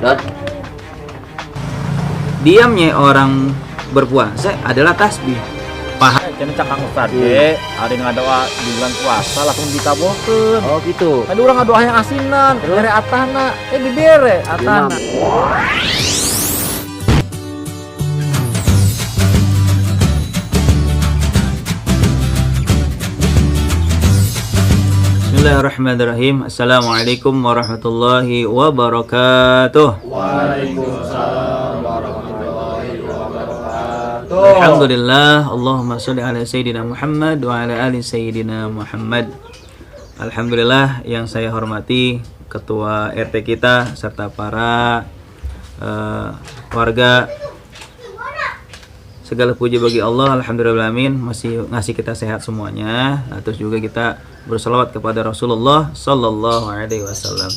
Dan Diamnya orang berpuasa adalah tasbih. Jadi cakang Ustad ge, hari ngadoa di bulan puasa langsung dikabulkeun. oh gitu. Tadi urang ngadoa yang asinan, bere atana, dibere atana. Bismillahirrahmanirrahim. Assalamualaikum warahmatullahi wabarakatuh. Waalaikumsalam warahmatullahi wabarakatuh. Alhamdulillah, Allahumma sholli ala Sayyidina Muhammad wa ala ali Sayyidina Muhammad. Alhamdulillah, yang saya hormati Ketua RT kita serta para warga. Segala puji bagi Allah, alhamdulillahirrahmanirrahim, masih ngasih kita sehat semuanya. Nah, terus juga kita berselawat kepada Rasulullah sallallahu alaihi wasallam.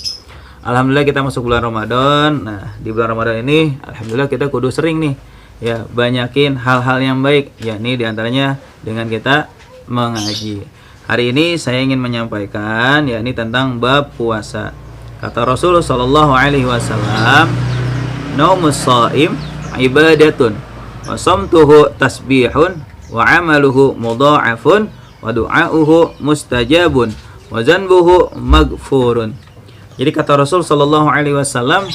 Alhamdulillah kita masuk bulan Ramadan. Nah, di bulan Ramadan ini alhamdulillah kita kudu sering nih ya banyakin hal-hal yang baik, yakni diantaranya dengan kita mengaji. Hari ini saya ingin menyampaikan yakni tentang bab puasa. Kata Rasulullah sallallahu alaihi wasallam, "Naumus shaim ibadatun wa samtuhu tasbihun wa amaluhu mudha'afun wa du'auhu mustajabun wa zanbuhu maghfurun." Jadi kata Rasul sallallahu alaihi wasallam,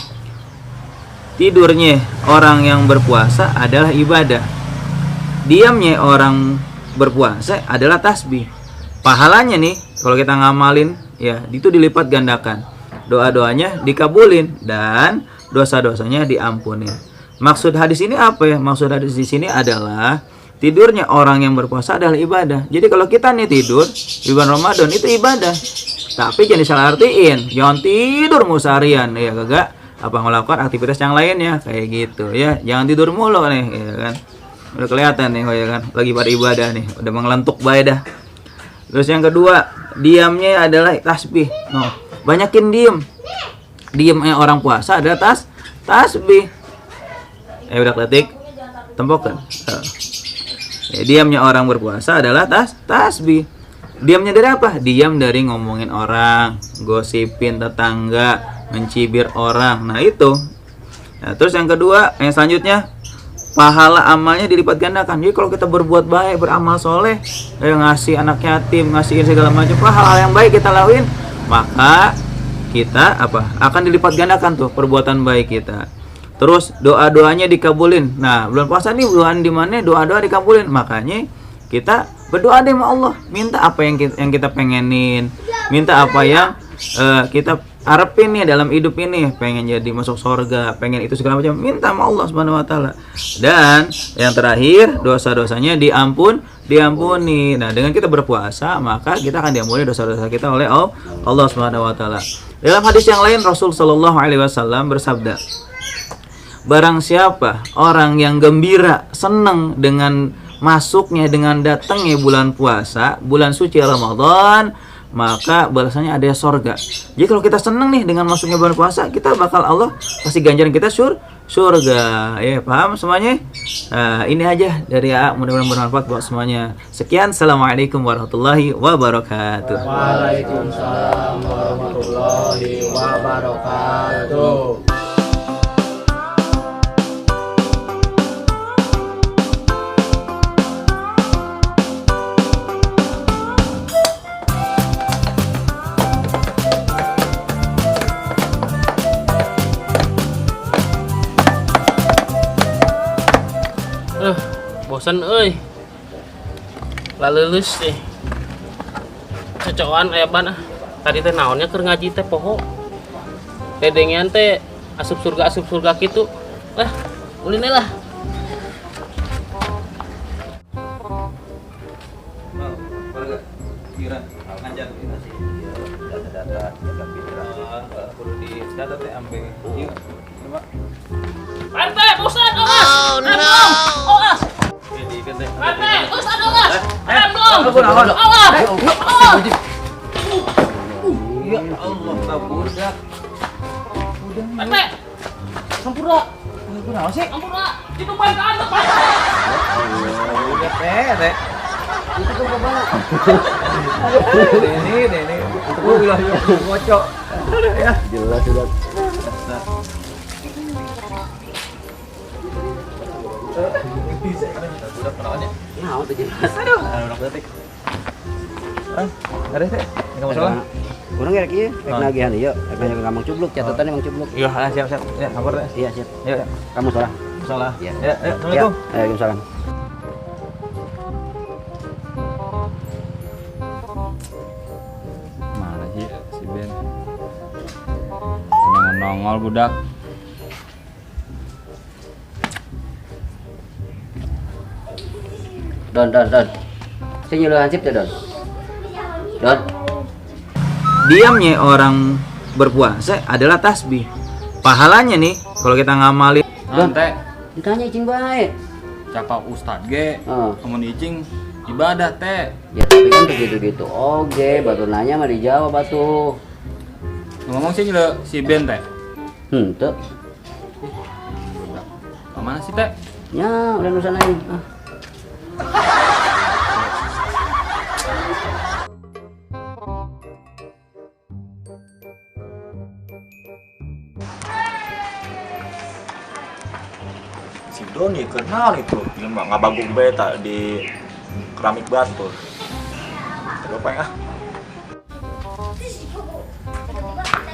tidurnya orang yang berpuasa adalah ibadah. Diamnya orang berpuasa adalah tasbih. Pahalanya nih kalau kita ngamalin ya itu dilipat gandakan. Doa-doanya dikabulin dan dosa-dosanya diampunin. Maksud hadis ini apa ya? Maksud hadis di sini adalah tidurnya orang yang berpuasa adalah ibadah. Jadi kalau kita nih tidur di bulan Ramadan itu ibadah. Tapi jangan disalah artiin. Jangan tidur musarian ya kagak apa melakukan aktivitas yang lainnya kayak gitu ya. Jangan tidur mulu nih ya kan. Udah kelihatan nih ya kan lagi pada ibadah nih, udah mengelentuk bae dah. Terus yang kedua, diamnya adalah tasbih. No, banyakin diem. Diamnya orang puasa adalah tasbih. Udah kletik tempokan. Diamnya orang berpuasa adalah tasbih. Diamnya dari apa? Diam dari ngomongin orang, gosipin tetangga, mencibir orang. Nah itu. Nah, terus yang kedua, yang selanjutnya, pahala amalnya dilipat gandakan. Jadi kalau kita berbuat baik, beramal soleh, ngasih anak yatim, ngasihin segala macam hal-hal yang baik kita lakuin, maka kita akan dilipat gandakan tuh perbuatan baik kita. Terus doa-doanya dikabulin. Nah, bulan puasa nih bulan dimana doa-doa dikabulin. Makanya kita berdoa deh sama Allah. Minta apa yang kita pengenin. Minta apa yang kita harapin nih dalam hidup ini. Pengen jadi masuk surga, pengen itu segala macam. Minta sama Allah Subhanahu wa taala. Dan yang terakhir, dosa-dosanya diampuni. Nah, dengan kita berpuasa, maka kita akan diampuni dosa-dosa kita oleh Allah Subhanahu wa taala. Dalam hadis yang lain Rasul sallallahu alaihi wasallam bersabda, barang siapa orang yang gembira, senang dengan masuknya, dengan datangnya bulan puasa, bulan suci Ramadan, maka balasannya ada surga. Jadi kalau kita senang nih dengan masuknya bulan puasa, kita bakal Allah kasih ganjaran kita surga. Ya, paham semuanya? Nah, ini aja dari AA, mudah-mudahan bermanfaat buat semuanya. Sekian, assalamualaikum warahmatullahi wabarakatuh. Waalaikumsalam warahmatullahi wabarakatuh. Bosan euy. Laleulus teh. Cocokan aya ban ah. Tadi teh naonnya keur ngaji teh poho. Dedengean teh asup surga kitu. Ulin lah. Kira ngajar kita sih. Data-data jaga pikiran. Perlu di data teh ampe. Yuk. Coba. Arte, bosan oh no. Arte, bosan awas. Ya Allah, kaburdak. Arte. Sampura. Kunaon sih? Sampura. Itu ban ka anak. Udah teh. Itu tuh kemana? Ini. Itu wilayah bocok. Ya. Jelas. Nah, untuk jelas. Aduh. Ada teh. Enggak masalah. Kurang ya kieu, rek nagihan ieu, rek nanya ke Mang Cubluk, catatan Mang Cubluk. Iya, siap. Ya, kabar teh. Iya, siap. Ya, Kamu salah. salah. Iya. Ya, Assalamualaikum. Ya, waalaikumsalam. Mana sih si Ben? Tenang nongol budak. Don. Saya nyuruh hansip tuh, Don. Don. Diamnya orang berpuasa adalah tasbih. Pahalanya nih kalau kita ngamalin Don. Teh, Ditanya izin baik. cakap ustad ge, Oh. amun icing ibadah teh. Ya tapi kan begitu-gitu. Oke, batu nanya mah dijawab batu. Ngomong sih nyele si Ben teh. Tuh. Kemana sih teh? Ya, udah nusan lain. Si Doni kenal itu yang ngabagung beta di keramik batur. Coba ya.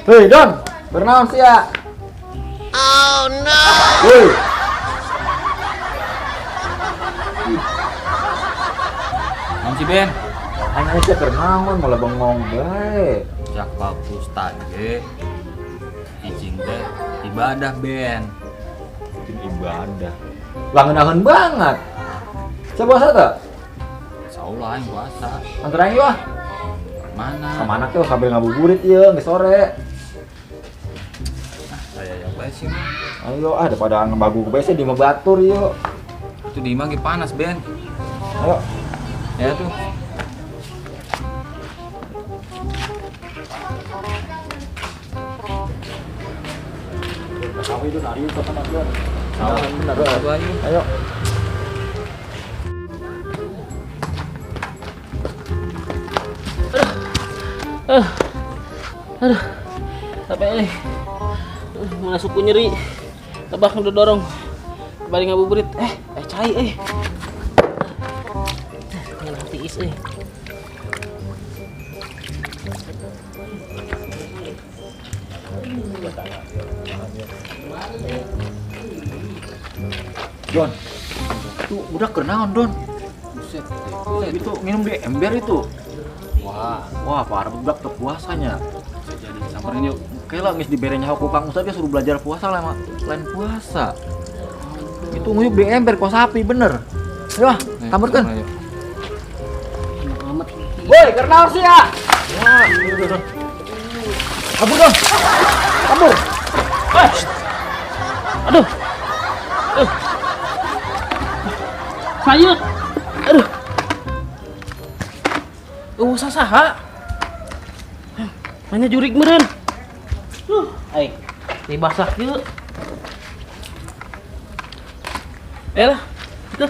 Hei Don, bernaon sih ya? Oh no. Hei, Ngomong si Ben. anaknya sih bernaon malah bengong bae. Cakap ustad ge, icing teh ibadah Ben. Bikin ibadah. Langenahan banget. Saya puasa tak? Insyaallah yang puasa. Antara yang wah. Mana? Sama anak tuh sambil ngabuburit ya, nggak sore. Saya yang bae sih. Ayo, daripada ngebagu ke BC di Batur yuk. Itu di imah ge panas Ben. Ayo. Ya tuh. Kami itu nari ke mana tuh? Benar tuh ayo. Ayo. Capek nih. Mana suku nyeri. Tabak udah dorong. Balik ngabuburit. Cai. Yang tiis Don. Tuh udah kenaon Don. Buset. Itu minum di ember itu. Wah, Parah budak teu puasanya. jadi samperin yuk. Kayak lah geus diberenya ku Kang Ustaz dia suruh belajar puasa lah lain puasa. Itu nguyup di ember kok sapi bener. Ayo, kamurkeun. Woi, kenaon sih ya? Wah, Don. Kabur Don. Kabur. Aduh. Sayut. Aduh. Saha. Mana jurik meureun. Dibasah yuk. Lah, itu.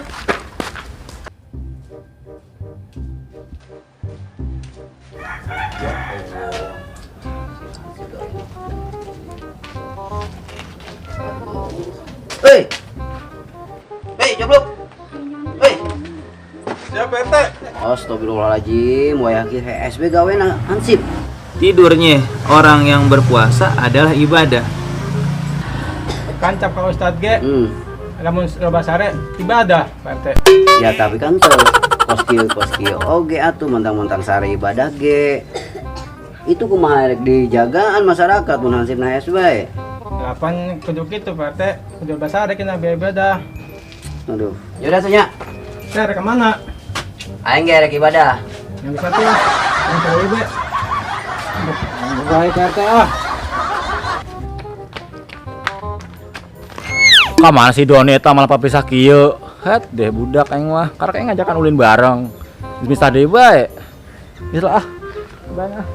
Hei, Cubluk. Hei. Siapa ente? Astagfirullahaladzim, wayah HSB gawe na hansip. tidurnya orang yang berpuasa adalah ibadah. Kancap ka Ustad ge, lamun loba sare ibadah Pak RT. Ya tapi kan tuh koskil oge atuh mentang-mentang sare ibadah ge. Itu kumaha rek dijagaan masyarakat mun hansipna HSB. Lapan kudu kitu Pak RT, kudu loba sare kena ibadah. Aduh, yaudah atuh nya. Sare ke mana? Aing ge rek ibadah. Yang bisa tuh, yang sare ibe. Baik Pak RT ah. Kamana si Doni eta malah papisah kieu. Het deh budak aing mah. Karek aing ngajakan ulin bareng. Bisa deui bae. Bisa ah. Bang ah.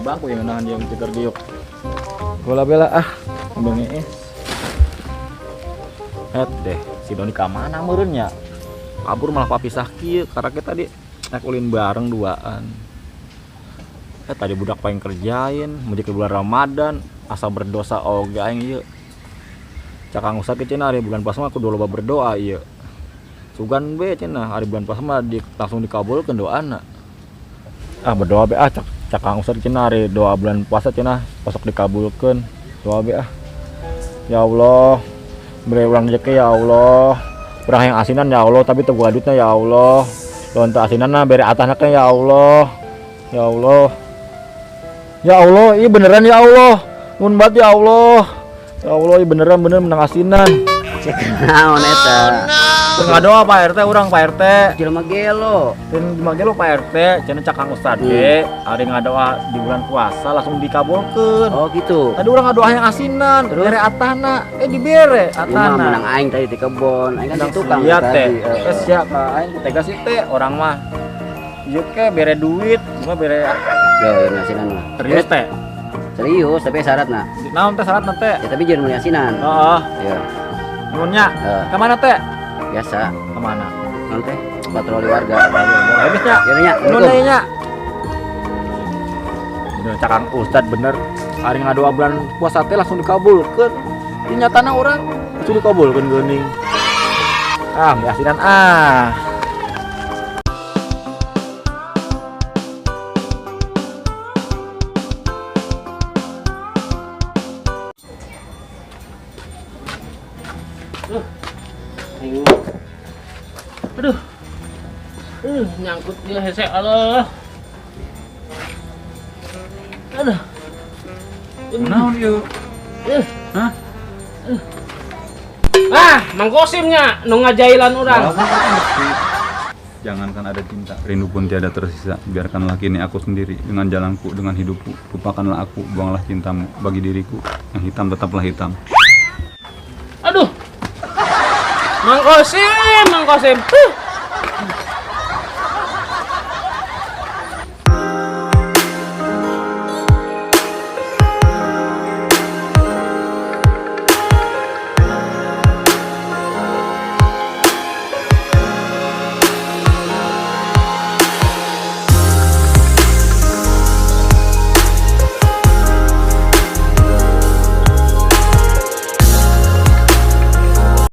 Bangku yang nahan dia mencegar diuk. Bola bela ah. Bang es. Het deh si Doni ka mana meureun nya? kabur malah papisah kieu karena kita tadi naik ulin bareng duaan. Tadi budak pengen kerjain menjadi bulan Ramadan asa berdosa oge aing ieu. Cakang Ustad ke cenah hari bulan puasa mah kudu loba berdoa ieu. Sugan be cenah hari bulan puasa mah langsung dikabulkeun doana. Berdoa be Cakang Ustad cenah hari doa bulan puasa cenah pasok dikabulkeun. Doa be Ya Allah, beri urang rezeki ya Allah. Urang yang asinan ya Allah tapi teu boga duitna ya Allah. Lamun teu asinanna bere atahna ya Allah. Ya Allah. Ya Allah, iya beneran ya Allah. Mun bat ya Allah. Ya Allah, iya beneran menang asinan. Cek naon eta. Tengah doa Pak RT urang Pak RT. Jelema gelo. Jelema gelo Pak RT, cenah Cakang Ustad ge ari ngadoa di bulan puasa langsung dikabulkeun. Oh gitu. Tadi urang ngadoa yang asinan, bere atahna, dibere atahna. Menang aing tadi di kebon, aing kan di tukang Iya teh. tadi. Geus sia ka aing tega sih teh orang mah. Ieu ke bere duit, cuma bere Yo, asinan mah. serius teh. Serius, tapi syaratna. Naon teh syaratna teh? Ya tapi jangan mulai asinan. Heeh. Ya, Nuhunnya. Heeh. Ka mana teh? biasa. Ka mana? Nanti patroli warga. Habis nya. Ya nya. Nuhun deui nya. Bener Cakang Ustad bener. Ari ngadoa bulan puasa teh langsung dikabulkeun. Di nyatana urang langsung dikabulkeun geuning. Asinan Aduh. Nyangkut dia hese Allah. Aduh. Naon ieu? Hah? Mang Kosimnya nu ngajailan urang. Jangankan ada cinta, rindu pun tiada tersisa. Biarkanlah kini aku sendiri dengan jalanku, dengan hidupku. Lupakanlah aku, buanglah cintamu bagi diriku. Yang hitam tetaplah hitam. Aduh. Mang Kosim.